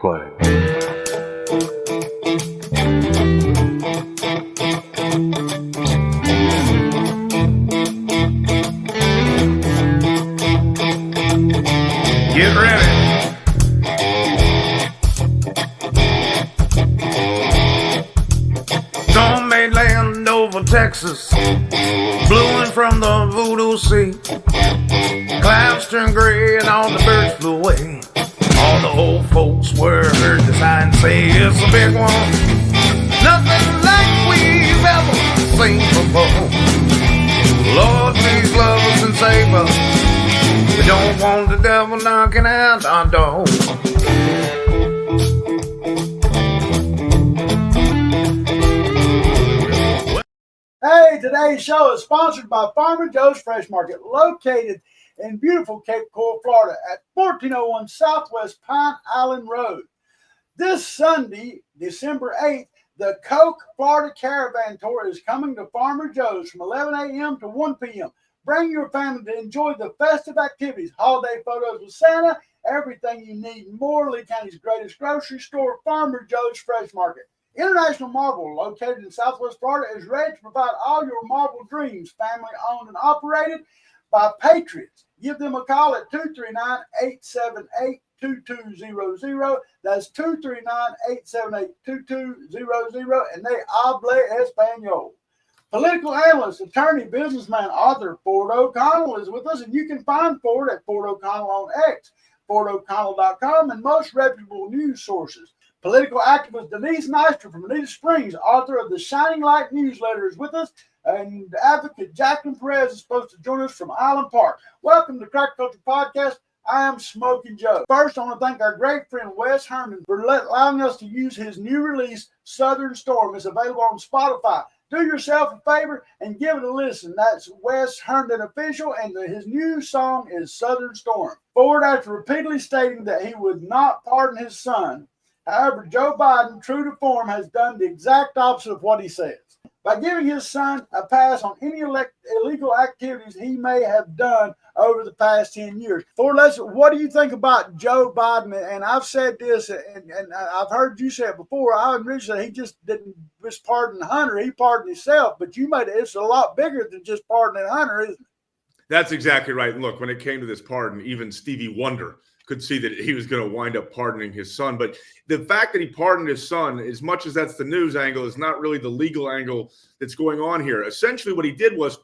play. Get ready. Storm made land over Texas, blowing from the Voodoo Sea. Clouds turned gray and all the birds flew away. All the old folks were heard the sign say it's a big one, nothing like we've ever seen before. Lord, please love us and save us. We don't want the devil knocking at our door. Hey, today's show is sponsored by Farmer Joe's Fresh Market, located in beautiful Cape Coral, Florida, at 1401 Southwest Pine Island Road. This Sunday, December 8th, the Coke Florida Caravan Tour is coming to Farmer Joe's from 11 a.m. to 1 p.m. Bring your family to enjoy the festive activities, holiday photos with Santa, everything you need more. Lee County's greatest grocery store, Farmer Joe's Fresh Market. International Marble, located in Southwest Florida, is ready to provide all your marble dreams, family owned and operated by patriots. Give them a call at 239-878-2200. That's 239-878-2200, and they habla español. Political analyst, attorney, businessman, author Ford O'Connell is with us, and you can find Ford at Ford O'Connell on X, FordO'Connell.com, and most reputable news sources. Political activist Denise Nystrom from Anita Springs, author of the Shining Light newsletter, is with us, and advocate Jacqueline Perez is supposed to join us from Island Park. Welcome to Crack Culture Podcast. I am Smokin Joe. First, I want to thank our great friend Wes Herman for allowing us to use his new release, Southern Storm. It's available on Spotify. Do yourself a favor and give it a listen. That's Wes Herndon Official, and his new song is Southern Storm. Ford, after repeatedly stating that he would not pardon his son, however, Joe Biden, true to form, has done the exact opposite of what he says. By giving his son a pass on any illegal activities he may have done over the past 10 years. Ford, what do you think about Joe Biden? And I've said this, and I've heard you say it before. I originally said he just didn't just pardon Hunter. He pardoned himself. But you made it's a lot bigger than just pardoning Hunter, isn't it? That's exactly right. And look, when it came to this pardon, even Stevie Wonder could see that he was going to wind up pardoning his son. But the fact that he pardoned his son, as much as that's the news angle, is not really the legal angle that's going on here. Essentially, what he did was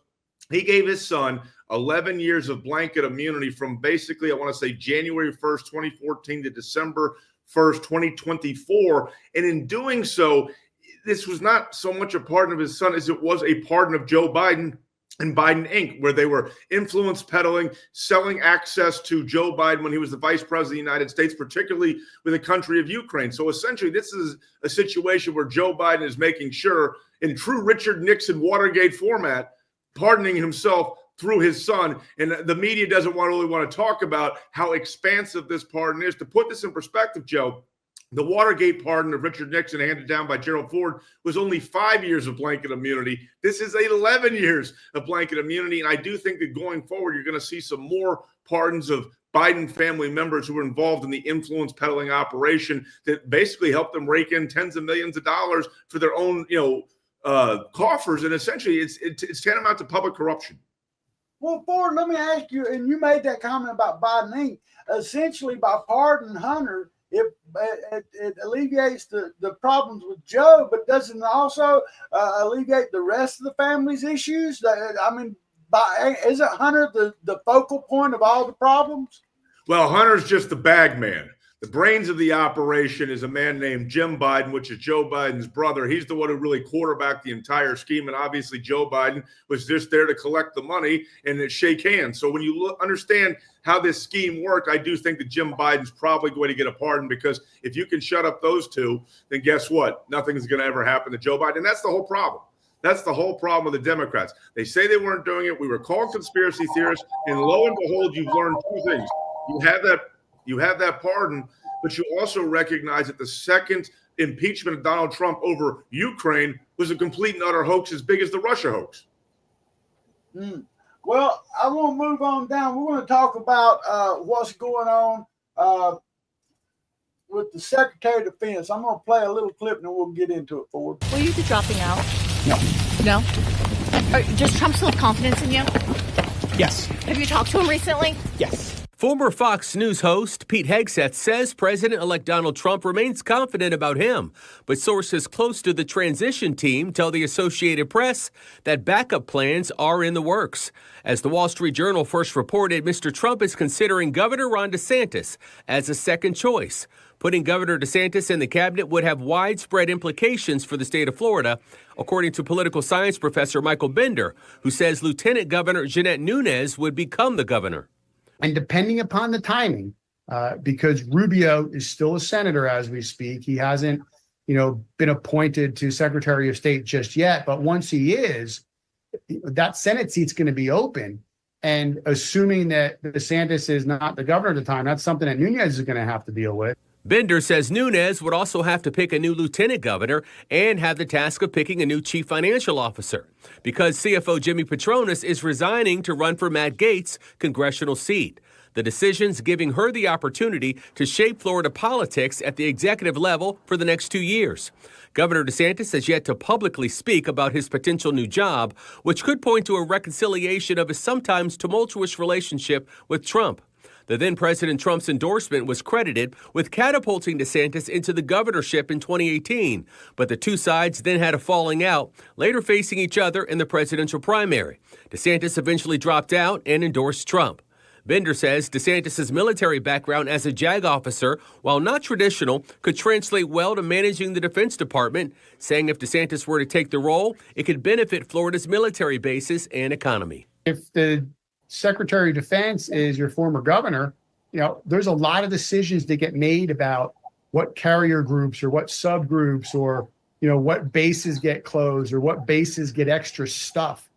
he gave his son 11 years of blanket immunity from basically, I want to say, January 1st, 2014 to December 1st, 2024. And in doing so, this was not so much a pardon of his son as it was a pardon of Joe Biden and Biden Inc., where they were influence peddling, selling access to Joe Biden when he was the vice president of the United States, particularly with the country of Ukraine. So essentially, this is a situation where Joe Biden is making sure, in true Richard Nixon Watergate format, pardoning himself through his son. And the media doesn't really want to talk about how expansive this pardon is. To put this in perspective, Joe, the Watergate pardon of Richard Nixon, handed down by Gerald Ford, was only 5 years of blanket immunity. This is 11 years of blanket immunity. And I do think that going forward, you're going to see some more pardons of Biden family members who were involved in the influence peddling operation that basically helped them rake in tens of millions of dollars for their own, coffers. And essentially, it's tantamount to public corruption. Well, Ford, let me ask you, and you made that comment about Biden Inc. Essentially, by pardoning Hunter, it alleviates the problems with Joe, but doesn't it also alleviate the rest of the family's issues? Isn't Hunter the focal point of all the problems? Well, Hunter's just the bag man. The brains of the operation is a man named Jim Biden, which is Joe Biden's brother. He's the one who really quarterbacked the entire scheme. And obviously, Joe Biden was just there to collect the money and shake hands. So when you understand how this scheme worked, I do think that Jim Biden's probably going to get a pardon, because if you can shut up those two, then guess what? Nothing's going to ever happen to Joe Biden. And that's the whole problem. That's the whole problem with the Democrats. They say they weren't doing it. We were called conspiracy theorists. And lo and behold, you've learned two things. You have that pardon, but you also recognize that the second impeachment of Donald Trump over Ukraine was a complete and utter hoax as big as the Russia hoax. Well, I want to move on down. We're going to talk about what's going on with the Secretary of Defense. I'm going to play a little clip and then we'll get into it, Ford. Will you be dropping out? No. No? Does Trump still have confidence in you? Yes. Have you talked to him recently? Yes. Former Fox News host Pete Hegseth says President-elect Donald Trump remains confident about him, but sources close to the transition team tell the Associated Press that backup plans are in the works. As the Wall Street Journal first reported, Mr. Trump is considering Governor Ron DeSantis as a second choice. Putting Governor DeSantis in the cabinet would have widespread implications for the state of Florida, according to political science professor Michael Bender, who says Lieutenant Governor Jeanette Nunes would become the governor. And depending upon the timing, because Rubio is still a senator as we speak, he hasn't, been appointed to Secretary of State just yet. But once he is, that Senate seat's going to be open. And assuming that DeSantis is not the governor at the time, that's something that Nunes is going to have to deal with. Bender says Nunes would also have to pick a new lieutenant governor and have the task of picking a new chief financial officer because CFO Jimmy Patronis is resigning to run for Matt Gaetz' congressional seat. The decision's giving her the opportunity to shape Florida politics at the executive level for the next 2 years. Governor DeSantis has yet to publicly speak about his potential new job, which could point to a reconciliation of his sometimes tumultuous relationship with Trump. The then President Trump's endorsement was credited with catapulting DeSantis into the governorship in 2018, but the two sides then had a falling out, later facing each other in the presidential primary. DeSantis eventually dropped out and endorsed Trump. Bender says DeSantis' military background as a JAG officer, while not traditional, could translate well to managing the Defense Department, saying if DeSantis were to take the role, it could benefit Florida's military bases and economy. If the Secretary of Defense is your former governor, there's a lot of decisions that get made about what carrier groups or what subgroups or, what bases get closed or what bases get extra stuff.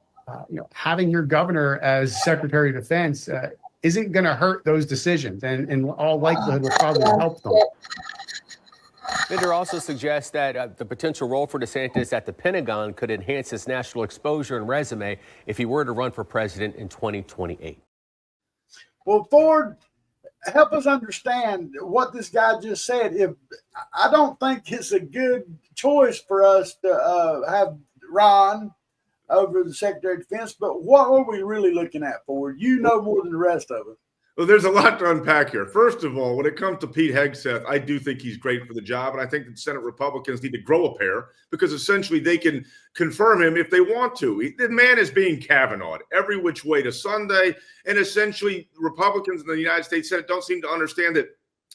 Having your governor as Secretary of Defense isn't going to hurt those decisions and in all likelihood will probably help them. Bender also suggests that the potential role for DeSantis at the Pentagon could enhance his national exposure and resume if he were to run for president in 2028. Well, Ford, help us understand what this guy just said. I don't think it's a good choice for us to have Ron over the Secretary of Defense, but what are we really looking at, Ford? You know more than the rest of us. Well, there's a lot to unpack here. First of all, when it comes to Pete Hegseth, I do think he's great for the job, and I think that Senate Republicans need to grow a pair because essentially they can confirm him if they want to. The man is being Kavanaugh'd every which way to Sunday, and essentially Republicans in the United States Senate don't seem to understand that,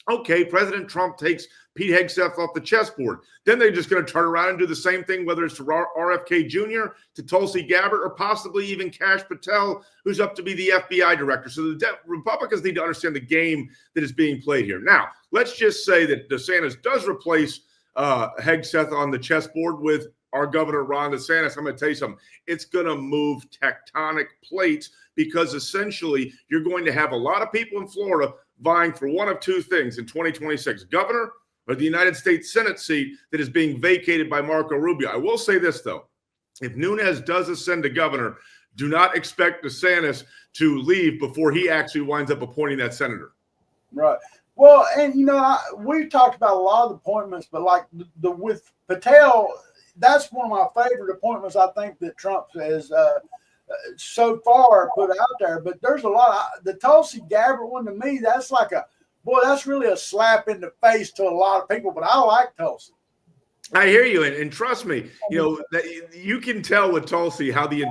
okay, President Trump takes Pete Hegseth off the chessboard. Then they're just going to turn around and do the same thing, whether it's to RFK Jr., to Tulsi Gabbard, or possibly even Kash Patel, who's up to be the FBI director. So the Republicans need to understand the game that is being played here. Now, let's just say that DeSantis does replace Hegseth on the chessboard with our governor, Ron DeSantis. I'm going to tell you something. It's going to move tectonic plates because essentially you're going to have a lot of people in Florida vying for one of two things in 2026, governor or the United States Senate seat that is being vacated by Marco Rubio. I will say this, though. If Nunes does ascend to governor, do not expect DeSantis to leave before he actually winds up appointing that senator. Right. Well, and, we've talked about a lot of the appointments, but like with Patel, that's one of my favorite appointments I think that Trump has so far put out there. But there's a lot. The Tulsi Gabbard one, to me, that's like that's really a slap in the face to a lot of people, but I like Tulsi. I hear you, and trust me, you can tell with Tulsi how the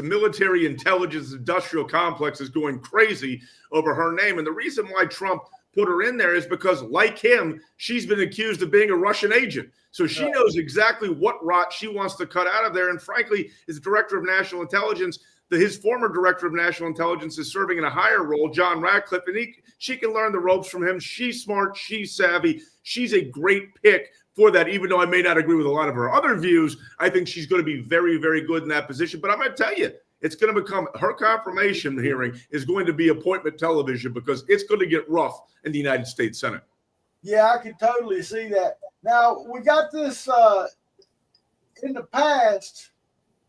military intelligence industrial complex is going crazy over her name. And the reason why Trump put her in there is because, like him, she's been accused of being a Russian agent. So she knows exactly what rot she wants to cut out of there. And frankly, as director of national intelligence, his former director of national intelligence is serving in a higher role, John Ratcliffe, and she can learn the ropes from him. She's smart. She's savvy. She's a great pick for that, even though I may not agree with a lot of her other views. I think she's going to be very, very good in that position. But I'm going to tell you, it's going to become her confirmation hearing is going to be appointment television because it's going to get rough in the United States Senate. Yeah, I can totally see that. Now, we got this in the past,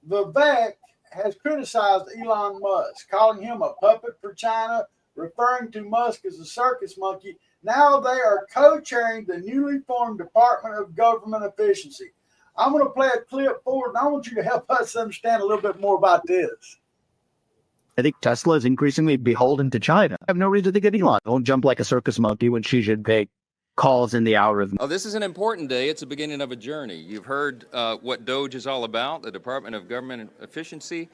Vivek has criticized Elon Musk, calling him a puppet for China, referring to Musk as a circus monkey. Now they are co-chairing the newly formed Department of Government Efficiency. I'm going to play a clip forward, and I want you to help us understand a little bit more about this. I think Tesla is increasingly beholden to China. I have no reason to think Elon won't jump like a circus monkey when Xi Jinping calls in the algorithm. Oh, this is an important day. It's the beginning of a journey. You've heard what DOGE is all about, the Department of Government Efficiency.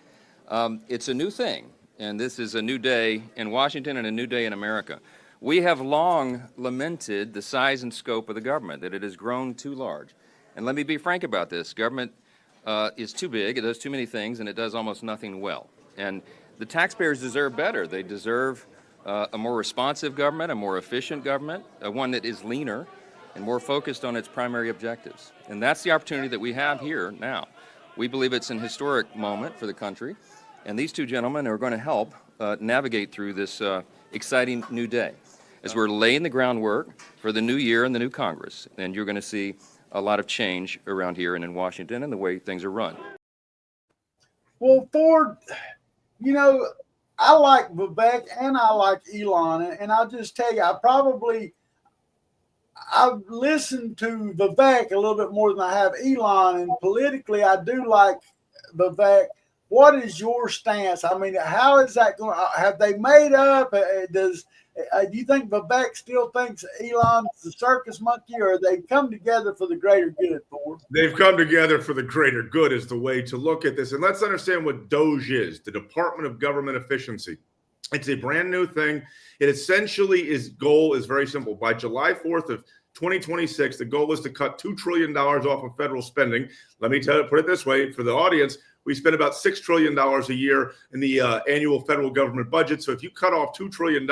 It's a new thing, and this is a new day in Washington and a new day in America. We have long lamented the size and scope of the government, that it has grown too large. And let me be frank about this. Government is too big, it does too many things, and it does almost nothing well. And the taxpayers deserve better. They deserve a more responsive government, a more efficient government, one that is leaner and more focused on its primary objectives. And that's the opportunity that we have here now. We believe it's an historic moment for the country, and these two gentlemen are going to help navigate through this exciting new day as we're laying the groundwork for the new year and the new Congress. And you're going to see a lot of change around here and in Washington and the way things are run. Well, Ford, you know, I like Vivek and I like Elon, and I'll just tell you, I've listened to Vivek a little bit more than I have Elon, and politically I do like Vivek. What is your stance? I mean, how is that going? Have they made up? Do you think Vivek still thinks Elon's the circus monkey, or they come together for the greater good, Ford? They've come together for the greater good is the way to look at this. And let's understand what DOGE is, the Department of Government Efficiency. It's a brand new thing. It essentially goal is very simple. By July 4th of 2026, the goal is to cut $2 trillion off of federal spending. Let me put it this way for the audience. We spend about $6 trillion a year in the annual federal government budget. So if you cut off $2 trillion,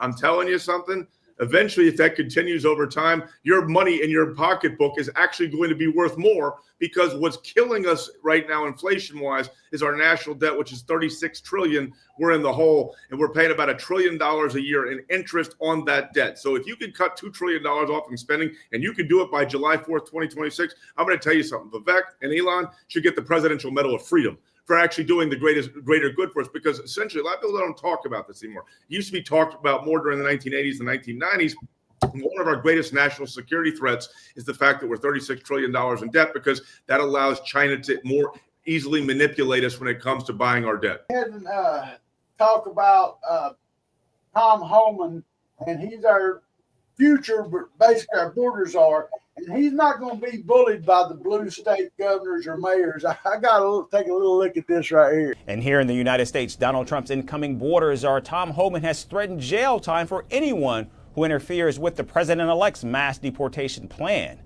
I'm telling you something, eventually, if that continues over time, your money in your pocketbook is actually going to be worth more, because what's killing us right now, inflation-wise, is our national debt, which is $36 trillion. We're in the hole, and we're paying about $1 trillion a year in interest on that debt. So if you can cut $2 trillion off in spending, and you can do it by July 4th, 2026, I'm going to tell you something. Vivek and Elon should get the Presidential Medal of Freedom for actually doing the greater good for us, because essentially a lot of people don't talk about this anymore. It used to be talked about more during the 1980s and 1990s. One of our greatest national security threats is the fact that we're $36 trillion in debt, because that allows China to more easily manipulate us when it comes to buying our debt. Go ahead and talk about Tom Homan, and he's our future, basically our border czar, and he's not going to be bullied by the blue state governors or mayors. I got to take a little look at this right here. And here in the United States, Donald Trump's incoming border czar, Tom Homan, has threatened jail time for anyone who interferes with the president-elect's mass deportation plan.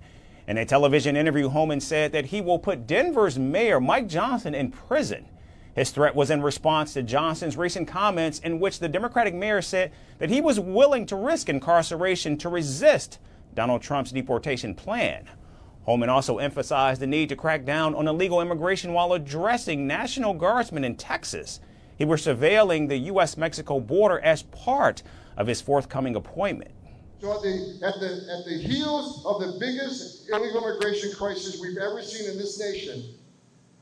In a television interview, Homan said that he will put Denver's mayor, Mike Johnson, in prison. His threat was in response to Johnson's recent comments in which the Democratic mayor said that he was willing to risk incarceration to resist Donald Trump's deportation plan. Homan also emphasized the need to crack down on illegal immigration while addressing National Guardsmen in Texas. He was surveilling the U.S.-Mexico border as part of his forthcoming appointment. So at the heels of the biggest illegal immigration crisis we've ever seen in this nation,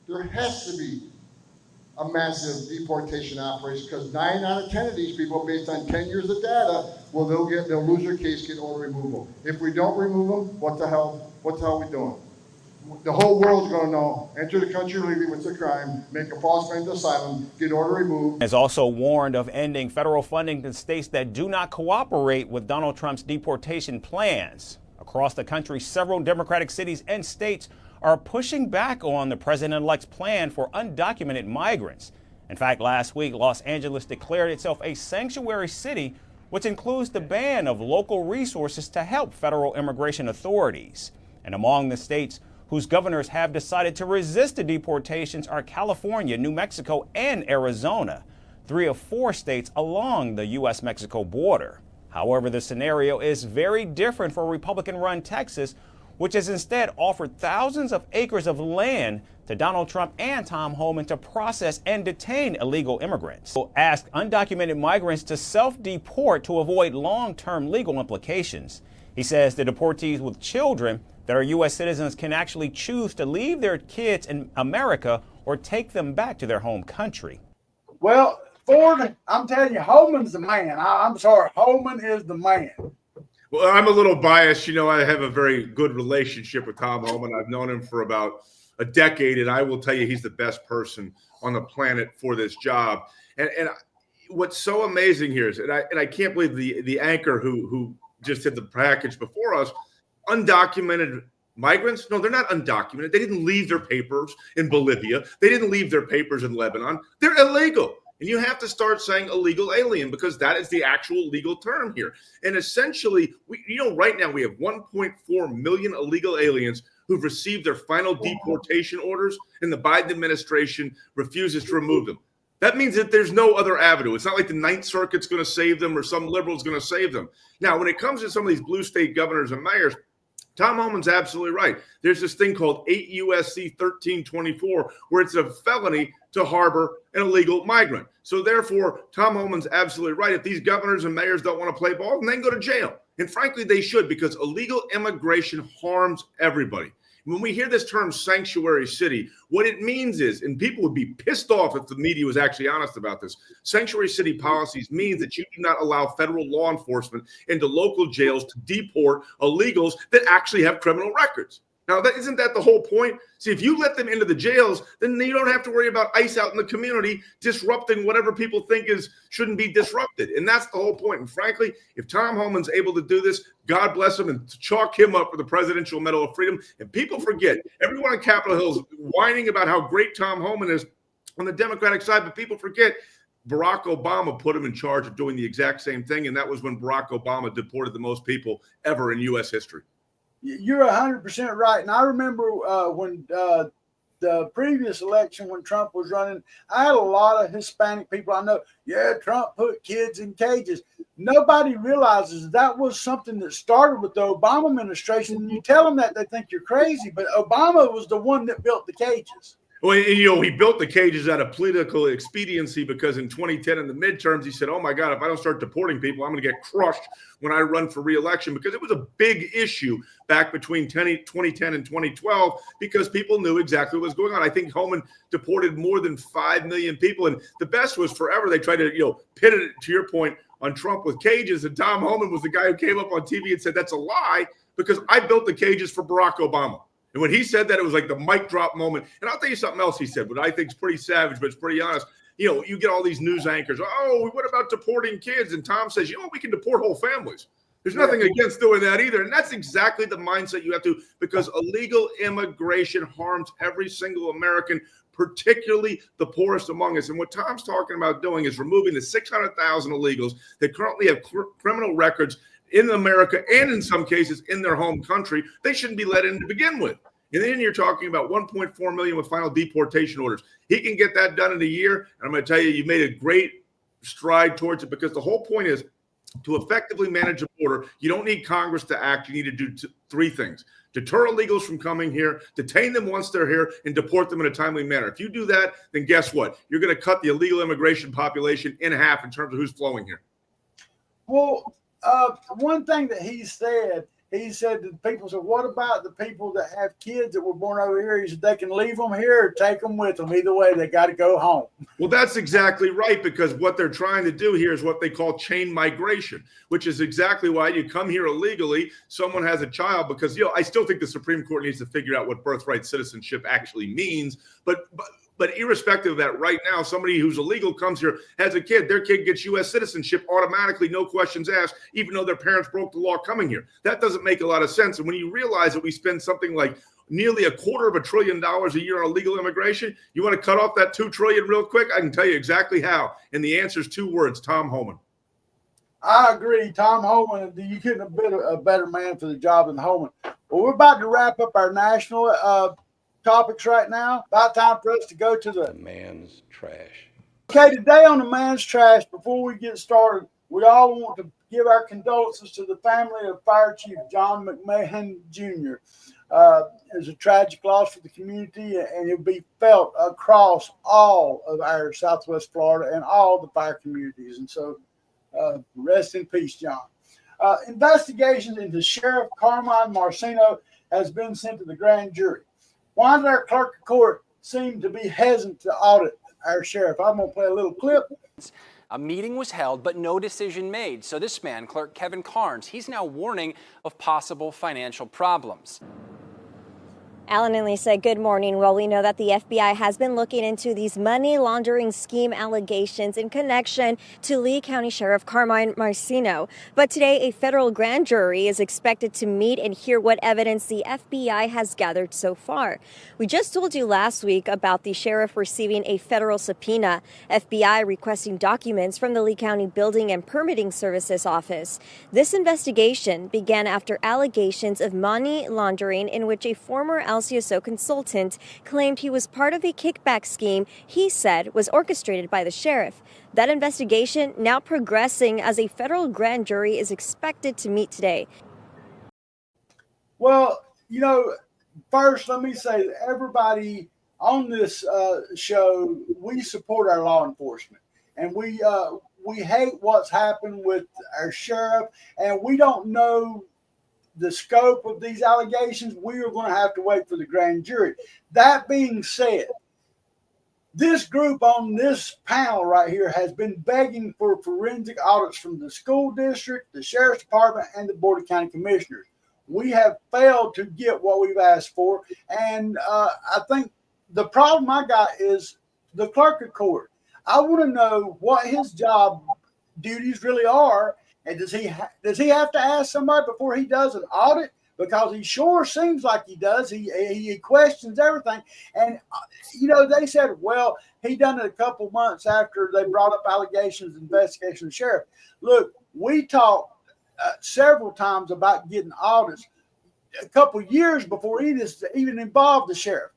there has to be a massive deportation operation, because 9 out of 10 of these people, based on 10 years of data, well, they'll lose their case, get order removal. If we don't remove them, what the hell are we doing? The whole world's going to know. Enter the country illegally, what's the crime? Make a false claim to asylum, get order removed. Has also warned of ending federal funding to states that do not cooperate with Donald Trump's deportation plans. Across the country, several Democratic cities and states are pushing back on the president-elect's plan for undocumented migrants. In fact, last week, Los Angeles declared itself a sanctuary city, which includes the ban of local resources to help federal immigration authorities. And among the states whose governors have decided to resist the deportations are California, New Mexico, and Arizona, 3 of 4 states along the U.S.-Mexico border. However, the scenario is very different for Republican-run Texas, which has instead offered thousands of acres of land to Donald Trump and Tom Homan to process and detain illegal immigrants. He asked undocumented migrants to self-deport to avoid long-term legal implications. He says the deportees with children that are U.S. citizens can actually choose to leave their kids in America or take them back to their home country. Well, Ford, I'm telling you, Homan's the man. I'm sorry, Homan is the man. Well, I'm a little biased. I have a very good relationship with Tom Homan. I've known him for about a decade, and I will tell you he's the best person on the planet for this job. And what's so amazing here is, and I can't believe the anchor who just did the package before us, undocumented migrants. No, they're not undocumented. They didn't leave their papers in Bolivia. They didn't leave their papers in Lebanon. They're illegal. And you have to start saying illegal alien because that is the actual legal term here. And essentially, right now we have 1.4 million illegal aliens who've received their final deportation orders, and the Biden administration refuses to remove them. That means that there's no other avenue. It's not like the Ninth Circuit's going to save them or some liberal's going to save them. Now, when it comes to some of these blue state governors and mayors, Tom Homan's absolutely right. There's this thing called 8 U.S.C. 1324, where it's a felony to harbor an illegal migrant. So therefore, Tom Homan's absolutely right. If these governors and mayors don't want to play ball, then they can go to jail. And frankly, they should, because illegal immigration harms everybody. When we hear this term sanctuary city, what it means is, and people would be pissed off if the media was actually honest about this, sanctuary city policies means that you do not allow federal law enforcement into local jails to deport illegals that actually have criminal records. Now, isn't that the whole point? See, if you let them into the jails, then you don't have to worry about ICE out in the community disrupting whatever people think shouldn't be disrupted. And that's the whole point. And frankly, if Tom Homan's able to do this, God bless him, and chalk him up for the Presidential Medal of Freedom. And people forget, everyone on Capitol Hill is whining about how great Tom Homan is on the Democratic side, but people forget Barack Obama put him in charge of doing the exact same thing. And that was when Barack Obama deported the most people ever in U.S. history. You're 100% right. And I remember when the previous election, when Trump was running, I had a lot of Hispanic people I know. Yeah, Trump put kids in cages. Nobody realizes that was something that started with the Obama administration. You tell them that, they think you're crazy. But Obama was the one that built the cages. Well, he built the cages out of political expediency because in 2010 in the midterms, he said, oh, my God, if I don't start deporting people, I'm going to get crushed when I run for re-election, because it was a big issue back between 2010 and 2012 because people knew exactly what was going on. I think Homan deported more than 5 million people. And the best was forever they tried to, pit it, to your point, on Trump with cages. And Tom Homan was the guy who came up on TV and said, that's a lie because I built the cages for Barack Obama. And when he said that, it was like the mic drop moment. And I'll tell you something else he said, what I think is pretty savage, but it's pretty honest. You get all these news anchors. Oh, what about deporting kids? And Tom says, we can deport whole families. There's nothing against doing that either. And that's exactly the mindset you have to, because illegal immigration harms every single American, particularly the poorest among us. And what Tom's talking about doing is removing the 600,000 illegals that currently have criminal records in America and in some cases in their home country. They shouldn't be let in to begin with. And then you're talking about 1.4 million with final deportation orders. He can get that done in a year. And I'm going to tell you, you made a great stride towards it, because the whole point is to effectively manage a border. You don't need Congress to act. You need to do three things: deter illegals from coming here, detain them once they're here, and deport them in a timely manner. If you do that, then guess what? You're going to cut the illegal immigration population in half in terms of who's flowing here. Well, one thing that he said that people said, what about the people that have kids that were born over here? He said they can leave them here or take them with them. Either way, they got to go home. Well, that's exactly right, because what they're trying to do here is what they call chain migration, which is exactly why you come here illegally. Someone has a child, because, I still think the Supreme Court needs to figure out what birthright citizenship actually means. But irrespective of that, right now, somebody who's illegal comes here, has a kid, their kid gets U.S. citizenship automatically, no questions asked, even though their parents broke the law coming here. That doesn't make a lot of sense. And when you realize that we spend something like nearly $250 billion a year on illegal immigration, you want to cut off that $2 trillion real quick? I can tell you exactly how. And the answer is 2 words: Tom Homan. I agree. Tom Homan, you couldn't have been a better man for the job than Homan. Well, we're about to wrap up our national topics right now. About time for us to go to the man's trash. Okay, today on the man's trash, before we get started, we all want to give our condolences to the family of Fire Chief John McMahon Jr. It's a tragic loss for the community, and it'll be felt across all of our Southwest Florida and all the fire communities. And so rest in peace, John. Investigations into Sheriff Carmine Marceno has been sent to the grand jury. Why did our clerk of court seem to be hesitant to audit our sheriff? I'm going to play a little clip. A meeting was held, but no decision made. So this man, Clerk Kevin Karnes, he's now warning of possible financial problems. Alan and Lisa, good morning. Well, we know that the FBI has been looking into these money laundering scheme allegations in connection to Lee County Sheriff Carmine Marceno. But today, a federal grand jury is expected to meet and hear what evidence the FBI has gathered so far. We just told you last week about the sheriff receiving a federal subpoena, FBI requesting documents from the Lee County Building and Permitting Services Office. This investigation began after allegations of money laundering in which a former LCSO consultant claimed he was part of a kickback scheme he said was orchestrated by the sheriff. That investigation now progressing as a federal grand jury is expected to meet today. Well, first let me say that everybody on this show, we support our law enforcement, and we hate what's happened with our sheriff, and we don't know the scope of these allegations. We are going to have to wait for the grand jury. That being said, this group on this panel right here has been begging for forensic audits from the school district, the sheriff's department, and the board of county commissioners. We have failed to get what we've asked for, and I think the problem I got is the clerk of court. I want to know what his job duties really are. And does he have to ask somebody before he does an audit? Because he sure seems like he does. He questions everything. And, they said, well, he done it a couple months after they brought up allegations, investigation of the sheriff. Look, we talked several times about getting audits a couple years before he even involved the sheriff.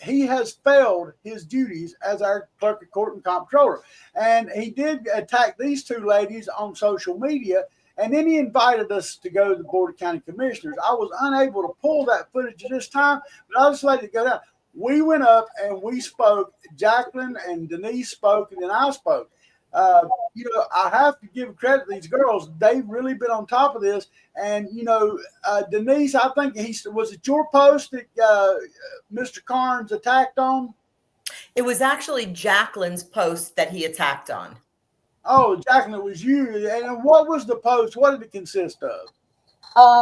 He has failed his duties as our clerk of court and comptroller. And he did attack these two ladies on social media, and then he invited us to go to the Board of County Commissioners. I was unable to pull that footage at this time, but I just let it go down. We went up and we spoke. Jacqueline and Denise spoke, and then I spoke. I have to give credit to these girls. They've really been on top of this. And, Denise, I think was it your post that Mr. Karnes attacked on? It was actually Jacqueline's post that he attacked on. Oh, Jacqueline, it was you. And what was the post? What did it consist of? I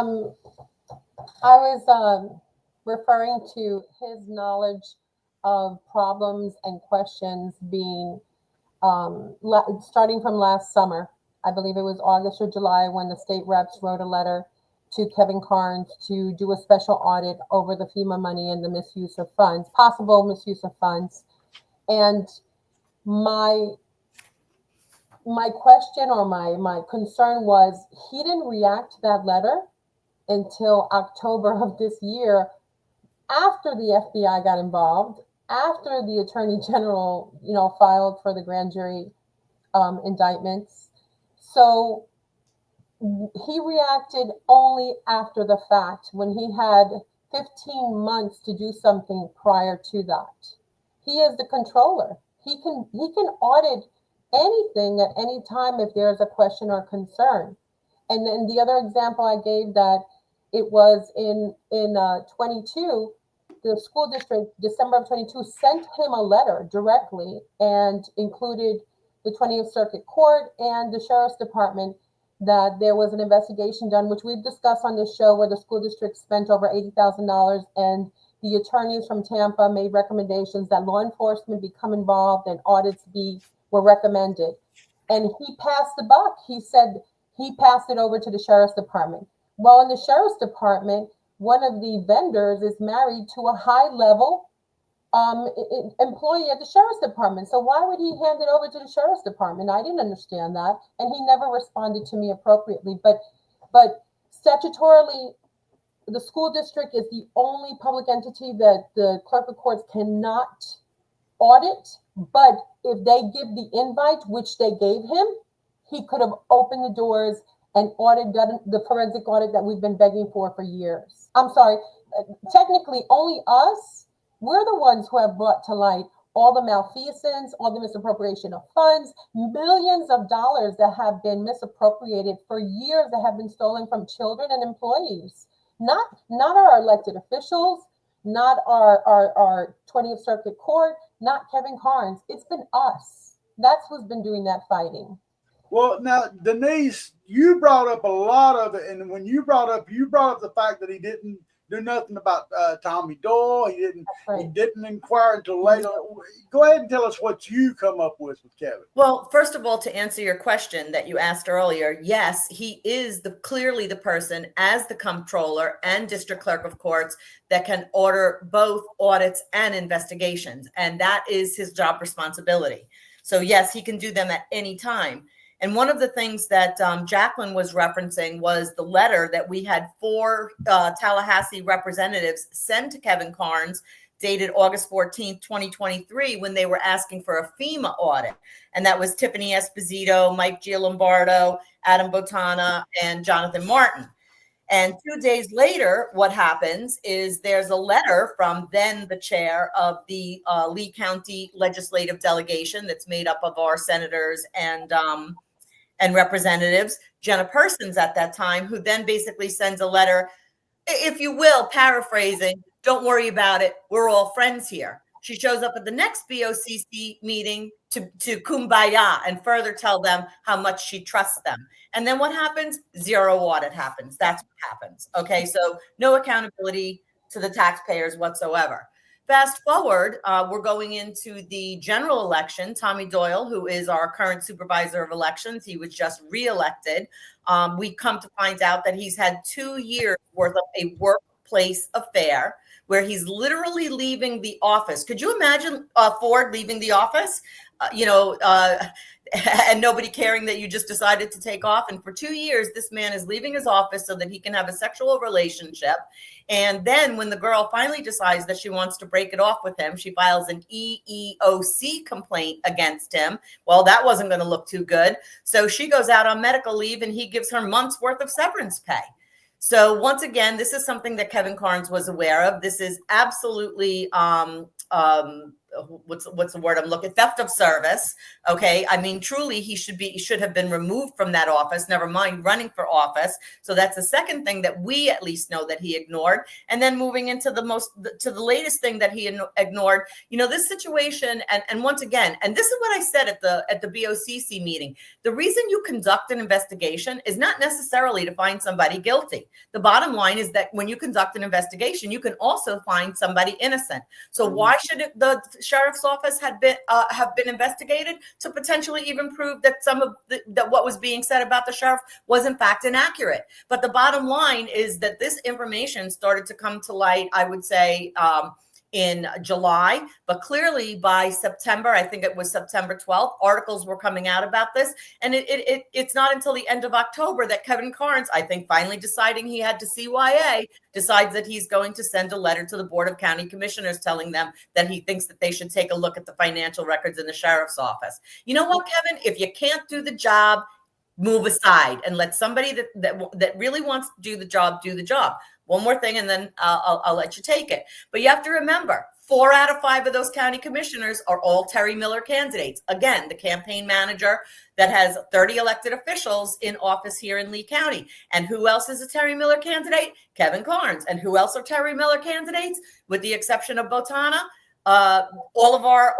was referring to his knowledge of problems and questions being starting from last summer. I believe it was August or July when the state reps wrote a letter to Kevin Karnes to do a special audit over the FEMA money and the misuse of funds, possible misuse of funds. And my question or my concern was he didn't react to that letter until October of this year, after the FBI got involved, after the Attorney General, filed for the grand jury indictments. So he reacted only after the fact, when he had 15 months to do something prior to that. He is the controller. He can audit anything at any time if there's a question or concern. And then the other example I gave, that it was in 22. The school district, December of 22, sent him a letter directly and included the 20th Circuit Court and the Sheriff's Department that there was an investigation done, which we've discussed on this show, where the school district spent over $80,000, and the attorneys from Tampa made recommendations that law enforcement become involved and audits were recommended. And he passed the buck. He said he passed it over to the Sheriff's Department. Well, in the Sheriff's Department, one of the vendors is married to a high-level employee at the Sheriff's Department. So why would he hand it over to the Sheriff's Department? I didn't understand that, and he never responded to me appropriately. But statutorily, the school district is the only public entity that the clerk of courts cannot audit. But if they give the invite, which they gave him, he could have opened the doors and done the forensic audit that we've been begging for years. I'm sorry, technically only us, we're the ones who have brought to light all the malfeasance, all the misappropriation of funds, millions of dollars that have been misappropriated for years, that have been stolen from children and employees. Not our elected officials, not our 20th Circuit Court, not Kevin Karnes. It's been us. That's who's been doing that fighting. Well, now, Denise, you brought up a lot of it, and when you brought up the fact that he didn't do nothing about Tommy Doyle. He didn't inquire until later. Go ahead and tell us what you come up with Kevin. Well, first of all, to answer your question that you asked earlier, yes, he is clearly the person as the comptroller and district clerk of courts that can order both audits and investigations, and that is his job responsibility. So yes, he can do them at any time. And one of the things that Jacqueline was referencing was the letter that we had 4 Tallahassee representatives send to Kevin Karnes, dated August 14th, 2023, when they were asking for a FEMA audit. And that was Tiffany Esposito, Mike Giambardo, Adam Botana, and Jonathan Martin. And 2 days later, what happens is there's a letter from then the chair of the Lee County legislative delegation that's made up of our senators and representatives, Jenna Persons at that time, who then basically sends a letter, if you will, paraphrasing, don't worry about it, we're all friends here. She shows up at the next BOCC meeting to kumbaya and further tell them how much she trusts them. And then what happens? Zero audit happens. That's what happens. Okay, so no accountability to the taxpayers whatsoever. Fast forward, we're going into the general election. Tommy Doyle, who is our current supervisor of elections, he was just reelected. We come to find out that he's had 2 years worth of a workplace affair where he's literally leaving the office. Could you imagine Ford leaving the office? And nobody caring that you just decided to take off. And for 2 years, this man is leaving his office so that he can have a sexual relationship. And then when the girl finally decides that she wants to break it off with him, she files an EEOC complaint against him. Well, that wasn't going to look too good. So she goes out on medical leave and he gives her months worth of severance pay. So once again, this is something that Kevin Karnes was aware of. This is absolutely what's the word I'm looking? Theft of service. Okay. I mean, truly, he should have been removed from that office, never mind running for office. So that's the second thing that we at least know that he ignored. And then moving into the latest thing that he ignored, this situation. And once again, and this is what I said at the BOCC meeting, the reason you conduct an investigation is not necessarily to find somebody guilty. The bottom line is that when you conduct an investigation, you can also find somebody innocent. So why should the sheriff's office have been investigated? To potentially even prove that some of that what was being said about the sheriff was in fact inaccurate. But the bottom line is that this information started to come to light, I would say, in July, but clearly by September, I think it was September 12th, articles were coming out about this. And it's not until the end of October that Kevin Karnes, I think finally deciding he had to CYA, decides that he's going to send a letter to the Board of County Commissioners telling them that he thinks that they should take a look at the financial records in the sheriff's office. You know what, Kevin? If you can't do the job, move aside and let somebody that really wants to do the job. One more thing, and then I'll let you take it. But you have to remember, 4 out of 5 of those county commissioners are all Terry Miller candidates. Again, the campaign manager that has 30 elected officials in office here in Lee County. And who else is a Terry Miller candidate? Kevin Karnes. And who else are Terry Miller candidates? With the exception of Botana, all of our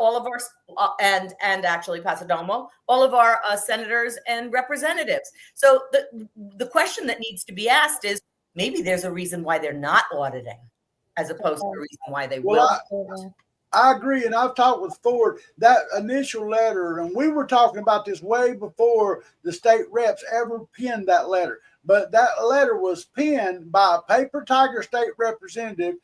and actually Pasadomo, all of our senators and representatives. So the question that needs to be asked is, maybe there's a reason why they're not auditing as opposed to a reason why they will. I agree. And I've talked with Ford, that initial letter, and we were talking about this way before the state reps ever penned that letter. But that letter was penned by a paper tiger state representative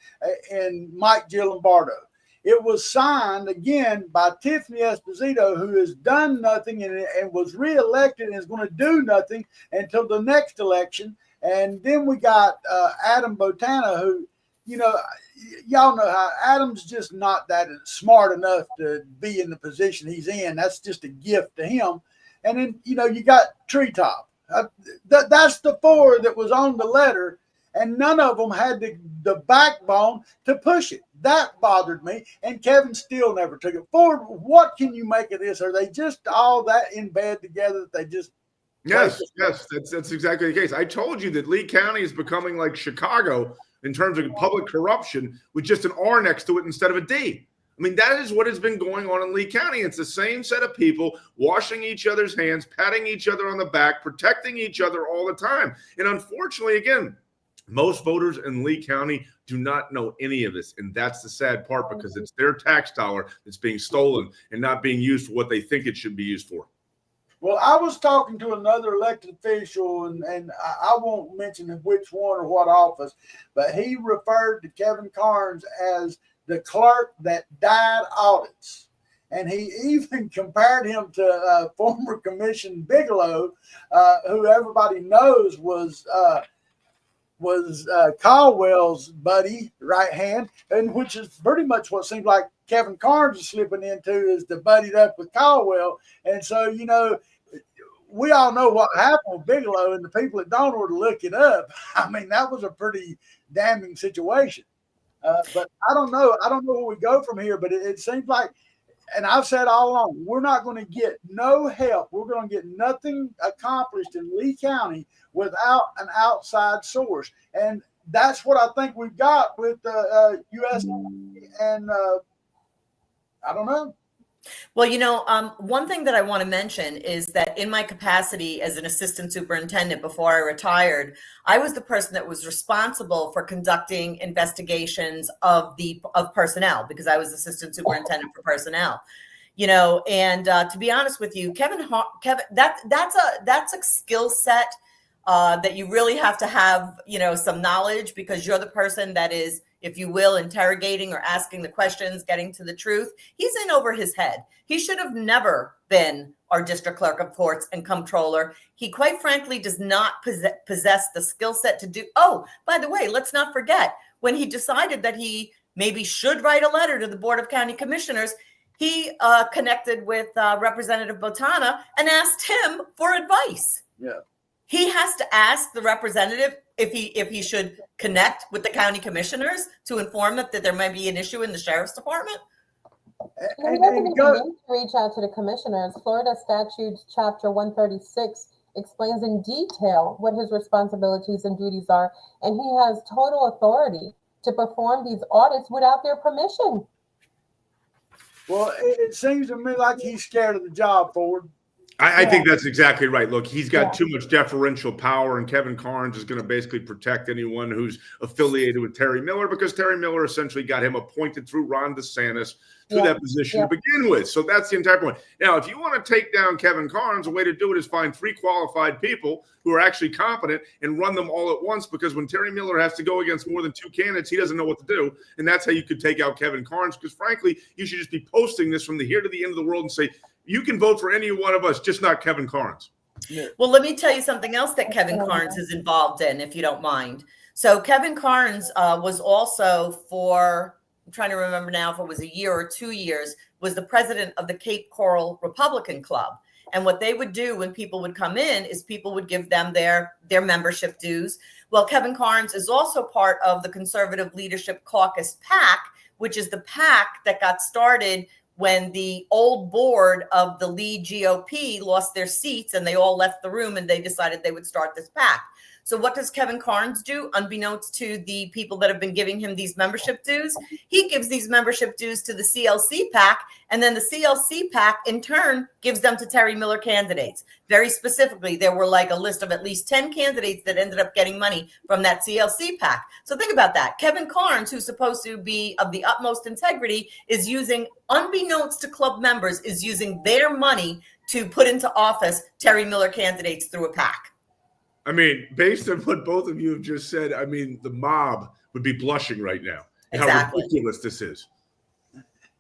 and Mike Giambardo. It was signed again by Tiffany Esposito, who has done nothing and was reelected and is going to do nothing until the next election. And then we got Adam Botana, who, y'all know how Adam's just not that smart enough to be in the position he's in. That's just a gift to him. And then, you got Treetop. That's the 4 that was on the letter, and none of them had the backbone to push it. That bothered me, and Kevin still never took it forward. What can you make of this? Are they just all that in bed together that they just... Yes, that's exactly the case. I told you that Lee County is becoming like Chicago in terms of public corruption with just an R next to it instead of a D. I mean, that is what has been going on in Lee County. It's the same set of people washing each other's hands, patting each other on the back, protecting each other all the time. And unfortunately, again, most voters in Lee County do not know any of this. And that's the sad part, because it's their tax dollar that's being stolen and not being used for what they think it should be used for. Well, I was talking to another elected official, and I won't mention which one or what office, but he referred to Kevin Karnes as the clerk that died Audits. And he even compared him to former Commissioner Bigelow, who everybody knows was Caldwell's buddy, right hand, and which is pretty much what seems like Kevin Karnes is slipping into, is the buddied up with Caldwell. And so, you know, we all know what happened with Bigelow, and the people that don't were to look it up. I mean, that was a pretty damning situation. But I don't know where we go from here, but it seems like, and I've said all along, we're not going to get no help. We're going to get nothing accomplished in Lee County without an outside source. And that's what I think we've got with U.S. and I don't know. Well, you know, one thing that I want to mention is that in my capacity as an assistant superintendent before I retired, I was the person that was responsible for conducting investigations of personnel, because I was assistant superintendent for personnel. You know, and to be honest with you, Kevin, that's a skill set that you really have to have, you know, some knowledge, because you're the person that is, if you will, interrogating or asking the questions, getting to the truth. He's in over his head. He should have never been our district clerk of courts and comptroller. He quite frankly does not possess the skill set to do. Oh, by the way, let's not forget, when he decided that he maybe should write a letter to the Board of County Commissioners, he connected with Representative Botana and asked him for advice. Yeah. He has to ask the representative if he should connect with the county commissioners to inform them that there might be an issue in the sheriff's department. He doesn't even need to reach out to the commissioners. Florida Statutes Chapter 136 explains in detail what his responsibilities and duties are, and he has total authority to perform these audits without their permission. Well, it seems to me like he's scared of the job, Ford. I think that's exactly right. Look, he's got too much deferential power, and Kevin Karnes is going to basically protect anyone who's affiliated with Terry Miller, because Terry Miller essentially got him appointed through Ron DeSantis to that position to begin with. So that's the entire point. Now, if you want to take down Kevin Karnes, the way to do it is find 3 qualified people who are actually competent and run them all at once, because when Terry Miller has to go against more than 2 candidates, he doesn't know what to do. And that's how you could take out Kevin Karnes, because frankly, you should just be posting this from the here to the end of the world and say, you can vote for any one of us, just not Kevin Karnes. Well, let me tell you something else that Kevin Karnes is involved in, if you don't mind. So Kevin Karnes was also for, I'm trying to remember now if it was a year or 2 years, was the president of the Cape Coral Republican Club. And what they would do when people would come in is people would give them their membership dues. Well, Kevin Karnes is also part of the Conservative Leadership Caucus PAC, which is the PAC that got started when the old board of the lead GOP lost their seats and they all left the room, and they decided they would start this PAC. So what does Kevin Karnes do, unbeknownst to the people that have been giving him these membership dues? He gives these membership dues to the CLC PAC, and then the CLC PAC in turn gives them to Terry Miller candidates. Very specifically, there were like a list of at least 10 candidates that ended up getting money from that CLC PAC. So think about that. Kevin Karnes, who's supposed to be of the utmost integrity, is using, unbeknownst to club members, is using their money to put into office Terry Miller candidates through a PAC. I mean, based on what both of you have just said, I mean, the mob would be blushing right now. Exactly. How ridiculous this is.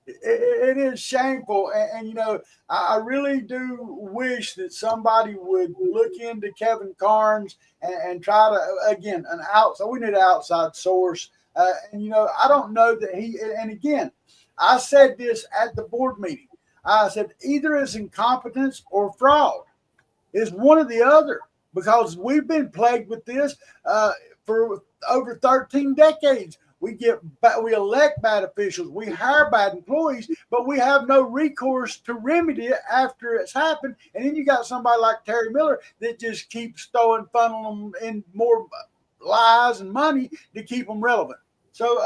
It is shameful. And, you know, I really do wish that somebody would look into Kevin Karnes and try to, again, so we need an outside source. And, you know, I don't know that and again, I said this at the board meeting. I said, either it's incompetence or fraud. It's one or the other. Because we've been plagued with this for over 13 decades. We elect bad officials, we hire bad employees, but we have no recourse to remedy it after it's happened. And then you got somebody like Terry Miller that just keeps funneling them in more lies and money to keep them relevant. So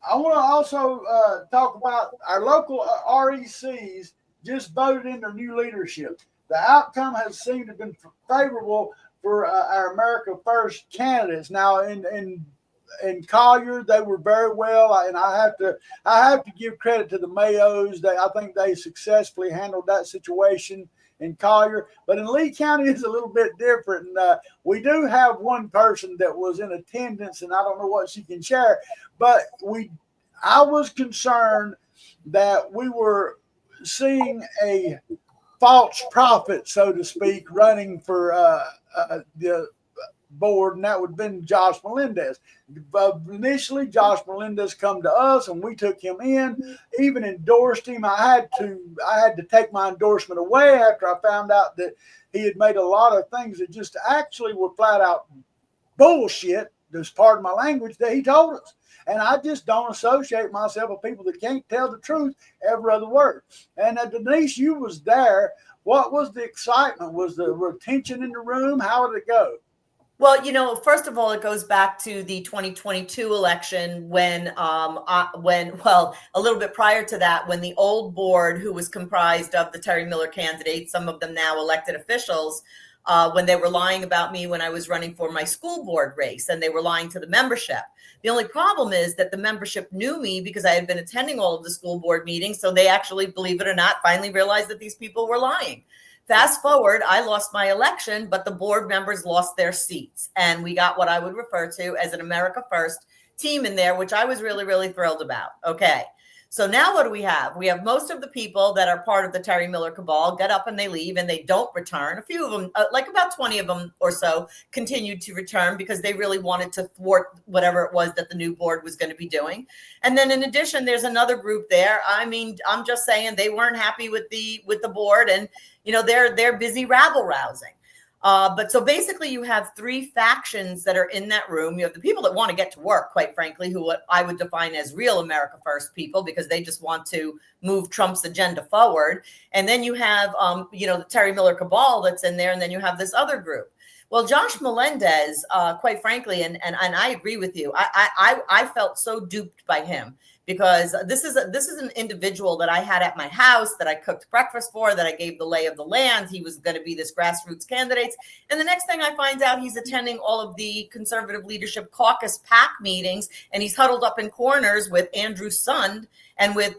I want to also talk about our local RECs just voted in their new leadership. The outcome has seemed to have been favorable for our America First candidates. Now in Collier, they were very well, and I have to give credit to the Mayos. I think they successfully handled that situation in Collier. But in Lee County, it's a little bit different. And we do have one person that was in attendance, and I don't know what she can share. But I was concerned that we were seeing a false prophet, so to speak, running for the board, and that would have been Josh Melendez. But initially, Josh Melendez come to us, and we took him in, even endorsed him. I had to take my endorsement away after I found out that he had made a lot of things that just actually were flat out bullshit, just pardon my language, that he told us. And I just don't associate myself with people that can't tell the truth every other word. And Denise, you was there. What was the excitement? Was the retention in the room? How did it go? Well, first of all, it goes back to the 2022 election when a little bit prior to that, when the old board, who was comprised of the Terry Miller candidates, some of them now elected officials, when they were lying about me when I was running for my school board race, and they were lying to the membership. The only problem is that the membership knew me because I had been attending all of the school board meetings. So they actually, believe it or not, finally realized that these people were lying. Fast forward, I lost my election, but the board members lost their seats. And we got what I would refer to as an America First team in there, which I was really, really thrilled about. Okay. So now what do we have? We have most of the people that are part of the Terry Miller cabal get up and they leave and they don't return. A few of them, like about 20 of them or so, continued to return because they really wanted to thwart whatever it was that the new board was going to be doing. And then in addition, there's another group there. I mean, I'm just saying they weren't happy with the board, and they're busy rabble rousing. But so basically you have three factions that are in that room. You have the people that want to get to work, quite frankly, who what I would define as real America First people, because they just want to move Trump's agenda forward. And then you have, the Terry Miller cabal that's in there. And then you have this other group. Well, Josh Melendez, quite frankly, and I agree with you. I felt so duped by him, because this is an individual that I had at my house, that I cooked breakfast for, that I gave the lay of the land. He was going to be this grassroots candidate. And the next thing I find out, he's attending all of the conservative leadership caucus PAC meetings, and he's huddled up in corners with Andrew Sund and with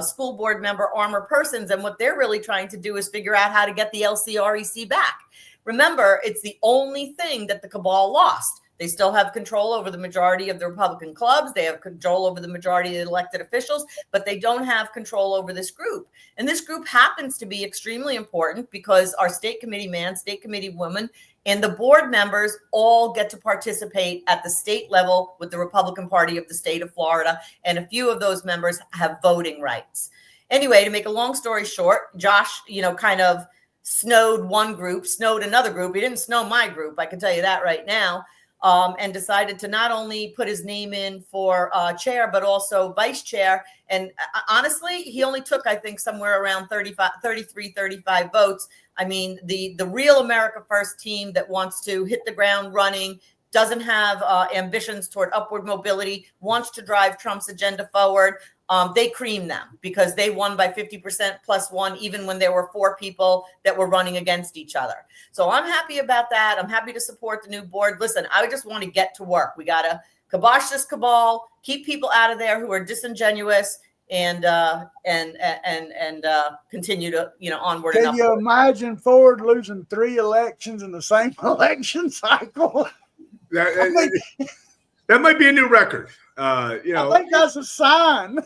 school board member Armor Persons. And what they're really trying to do is figure out how to get the LCREC back. Remember, it's the only thing that the cabal lost. They still have control over the majority of the Republican clubs. They have control over the majority of the elected officials, but they don't have control over this group. And this group happens to be extremely important because our state committee man, state committee woman, and the board members all get to participate at the state level with the Republican Party of the state of Florida. And a few of those members have voting rights. Anyway, to make a long story short, Josh, kind of snowed one group, snowed another group. He didn't snow my group, I can tell you that right now. And decided to not only put his name in for chair, but also vice chair. And honestly, he only took, I think, somewhere around 35 votes. I mean, the real America First team that wants to hit the ground running, doesn't have ambitions toward upward mobility, wants to drive Trump's agenda forward. They creamed them because they won by 50% plus one, even when there were four people that were running against each other. So I'm happy about that. I'm happy to support the new board. Listen, I just want to get to work. We got to kibosh this cabal, keep people out of there who are disingenuous, and continue to, onward. Can you imagine Ford losing 3 elections in the same election cycle? That might be a new record. I think that's a sign.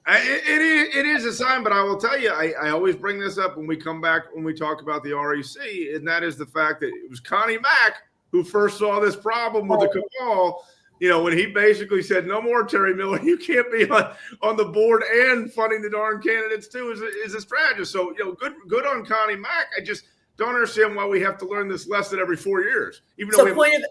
It is a sign, but I will tell you, I always bring this up when we talk about the REC, and that is the fact that it was Connie Mack who first saw this problem with the cabal. When he basically said, "No more Terry Miller, you can't be on the board and funding the darn candidates too," is a strategist. So good on Connie Mack. I just don't understand why we have to learn this lesson every 4 years. Point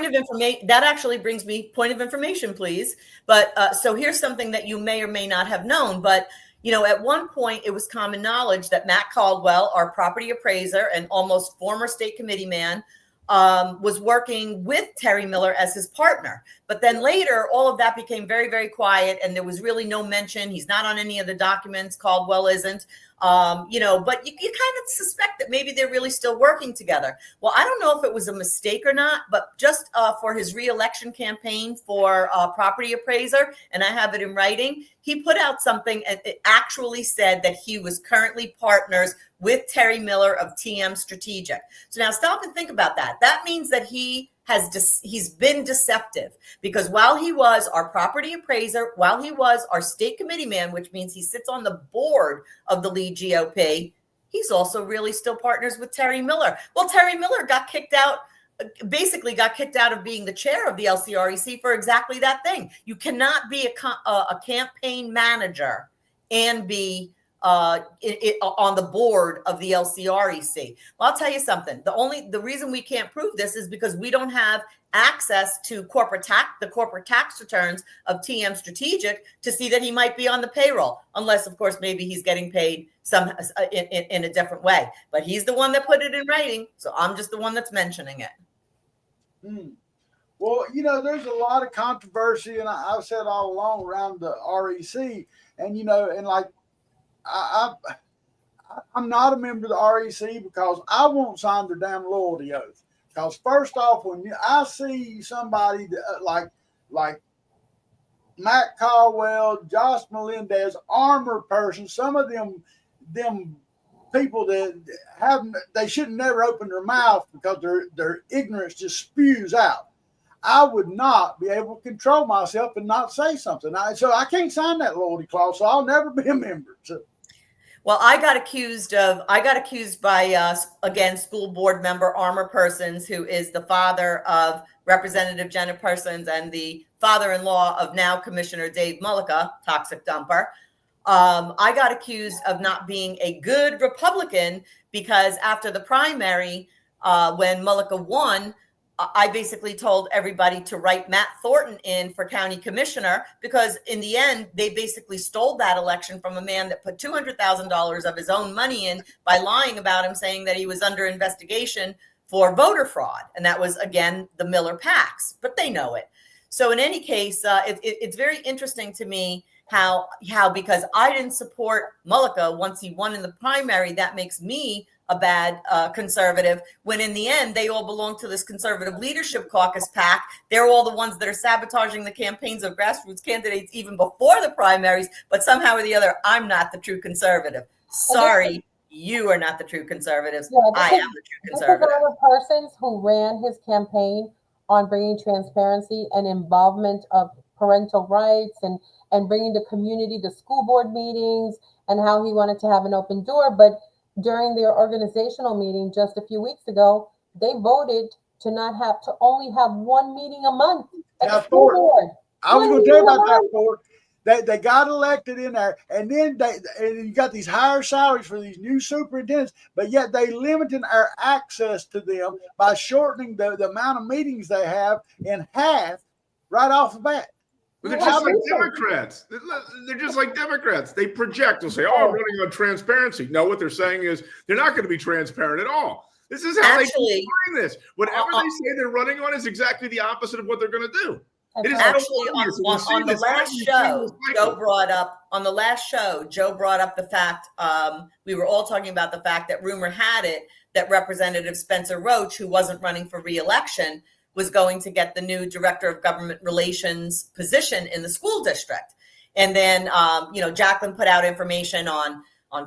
of information, that actually brings me point of information, please. But so here's something that you may or may not have known. But at one point, it was common knowledge that Matt Caldwell, our property appraiser and almost former state committee man, was working with Terry Miller as his partner. But then later, all of that became very, very quiet, and there was really no mention. He's not on any of the documents. Caldwell isn't. But you kind of suspect that maybe they're really still working together. Well, I don't know if it was a mistake or not, but just for his reelection campaign for property appraiser, and I have it in writing, he put out something and it actually said that he was currently partners with Terry Miller of TM Strategic. So now stop and think about that. That means that he's been deceptive, because while he was our property appraiser, while he was our state committee man, which means he sits on the board of the lead GOP, he's also really still partners with Terry Miller. Well, Terry Miller basically got kicked out of being the chair of the LCREC for exactly that thing. You cannot be a campaign manager and be on the board of the LCREC. Well, I'll tell you something. The reason we can't prove this is because we don't have access to the corporate tax returns of TM Strategic to see that he might be on the payroll, unless, of course, maybe he's getting paid in a different way. But he's the one that put it in writing, so I'm just the one that's mentioning it. Well, there's a lot of controversy, and I've said all along around the REC, and I'm not a member of the REC because I won't sign their damn loyalty oath. Because first off, when I see somebody like Matt Caldwell, Josh Melendez, armor person, some of them people that they should never open their mouth because their ignorance just spews out. I would not be able to control myself and not say something. So I can't sign that loyalty clause, so I'll never be a member. So. Well, I got accused by, again, school board member Armor Persons, who is the father of Representative Jenna Persons and the father-in-law of now Commissioner Dave Mullica, toxic dumper. I got accused of not being a good Republican because after the primary, when Mullica won, I basically told everybody to write Matt Thornton in for county commissioner, because in the end, they basically stole that election from a man that put $200,000 of his own money in by lying about him, saying that he was under investigation for voter fraud. And that was, again, the Miller PACs, but they know it. So in any case, it's very interesting to me how because I didn't support Mullica once he won in the primary, that makes me a bad conservative, when in the end, they all belong to this conservative leadership caucus PAC. They're all the ones that are sabotaging the campaigns of grassroots candidates even before the primaries, but somehow or the other, I'm not the true conservative. Sorry, you are not the true conservatives. Yeah, I am the true conservative. There were persons who ran his campaign on bringing transparency and involvement of parental rights and bringing the community to school board meetings and how he wanted to have an open door. But during their organizational meeting just a few weeks ago, they voted to only have one meeting a month at the school board. I was going to tell you about that, Ford. They got elected in there, and then you got these higher salaries for these new superintendents, but yet they limited our access to them by shortening the amount of meetings they have in half right off the bat. They're just like Democrats. They're just like Democrats. They project. They'll say, "Oh, I'm running on transparency." No, what they're saying is they're not going to be transparent at all. This is how they keep doing this. Whatever they say they're running on is exactly the opposite of what they're going to do. It is actually on the last show, Joe brought up the fact, we were all talking about the fact that rumor had it that Representative Spencer Roach, who wasn't running for re-election, was going to get the new director of government relations position in the school district. And then, Jacqueline put out information on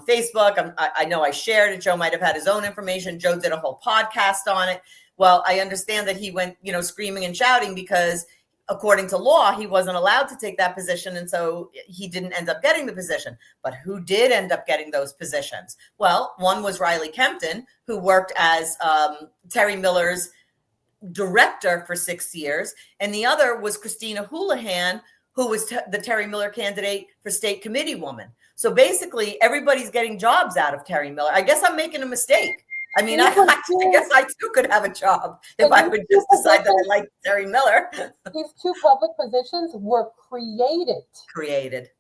Facebook. I know I shared it. Joe might have had his own information. Joe did a whole podcast on it. Well, I understand that he went, screaming and shouting because according to law, he wasn't allowed to take that position. And so he didn't end up getting the position. But who did end up getting those positions? Well, one was Riley Kempton, who worked as Terry Miller's director for 6 years. And the other was Christina Houlihan, who was the Terry Miller candidate for state committee woman. So basically, everybody's getting jobs out of Terry Miller. I guess I'm making a mistake. I mean, I guess I too could have a job if I would just decide that I like Terry Miller. These two public positions were created. Created.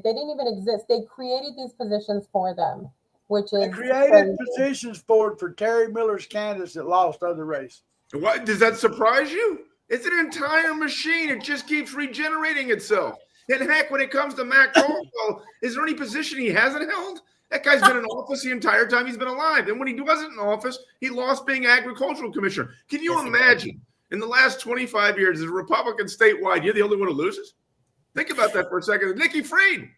They didn't even exist. They created these positions for them. which They is created crazy. positions for Terry Miller's candidates that lost other races. What does that surprise you? It's an entire machine. It just keeps regenerating itself. And heck, when it comes to Matt Caldwell, is there any position he hasn't held? That guy's been in office the entire time he's been alive. And when he wasn't in office, he lost being agricultural commissioner. Can you imagine in the last 25 years, as a Republican statewide, you're the only one who loses? Think about that for a second. Nikki Fried.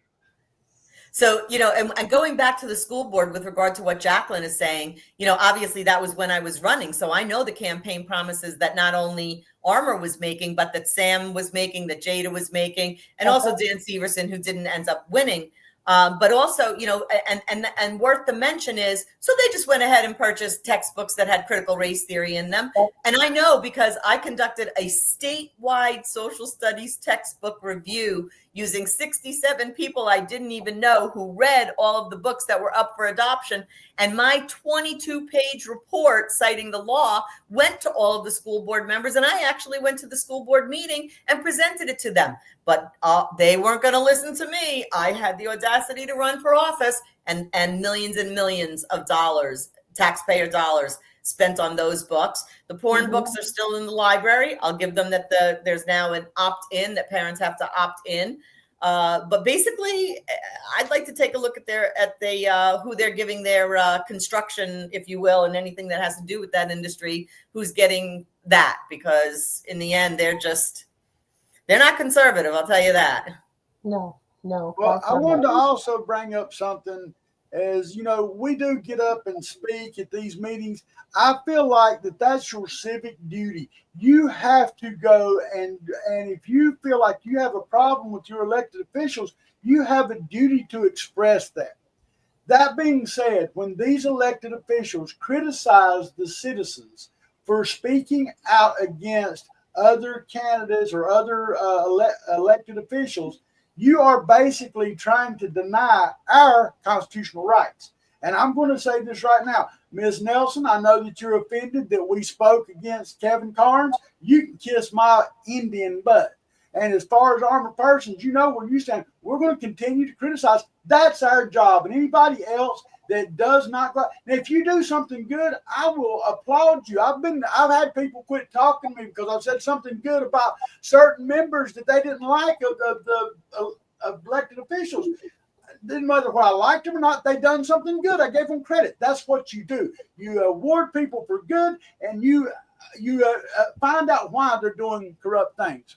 So, and going back to the school board with regard to what Jacqueline is saying, obviously that was when I was running. So I know the campaign promises that not only Armour was making, but that Sam was making, that Jada was making, and also Dan Severson, who didn't end up winning. But also, and worth the mention is, so they just went ahead and purchased textbooks that had critical race theory in them. And I know because I conducted a statewide social studies textbook review using 67 people I didn't even know who read all of the books that were up for adoption. And my 22-page report citing the law went to all of the school board members. And I actually went to the school board meeting and presented it to them. But they weren't going to listen to me. I had the audacity to run for office, and millions of dollars, taxpayer dollars, spent on those books. The porn books are still in the library. I'll give them that there's now an opt-in, that parents have to opt in. But basically, I'd like to take a look at who they're giving their construction, if you will, and anything that has to do with that industry, who's getting that, because in the end, they're not conservative, I'll tell you that. No. Well, I wanted to also bring up something. As we do get up and speak at these meetings. I feel like that's your civic duty. You have to go, and if you feel like you have a problem with your elected officials, you have a duty to express that. That being said, when these elected officials criticize the citizens for speaking out against other candidates or other elected officials, you are basically trying to deny our constitutional rights. And I'm going to say this right now. Ms. Nelson, I know that you're offended that we spoke against Kevin Karnes. You can kiss my Indian butt. And as far as armored persons, where you stand. We're going to continue to criticize. That's our job. And anybody else that does not go. And if you do something good, I will applaud you. I've had people quit talking to me because I've said something good about certain members that they didn't like of the elected officials. It didn't matter whether I liked them or not. They done something good. I gave them credit. That's what you do. You award people for good, and you find out why they're doing corrupt things.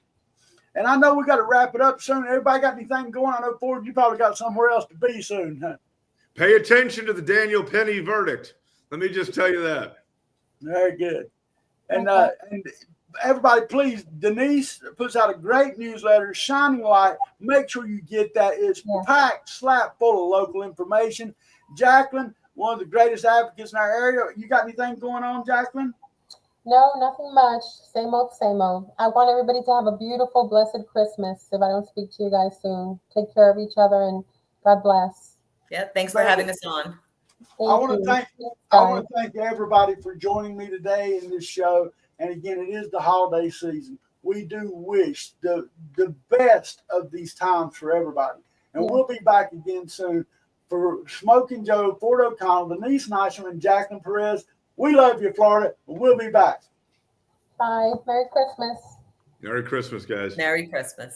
And I know we got to wrap it up soon. Everybody got anything going? I know Ford, you probably got somewhere else to be soon, huh? Pay attention to the Daniel Penny verdict. Let me just tell you that. Very good. And everybody, please, Denise puts out a great newsletter, Shining Light. Make sure you get that. It's packed, slap full of local information. Jacqueline, one of the greatest advocates in our area. You got anything going on, Jacqueline? No, nothing much. Same old, same old. I want everybody to have a beautiful, blessed Christmas. If I don't speak to you guys soon, take care of each other, and God bless. Yeah, thanks for having us on. I want to thank everybody for joining me today in this show. And again, it is the holiday season. We do wish the best of these times for everybody. And we'll be back again soon. For Smokin Joe, Ford O'Connell, Denise Nysham, and Jacqueline Perez, we love you, Florida. We'll be back. Bye. Merry Christmas. Merry Christmas, guys. Merry Christmas.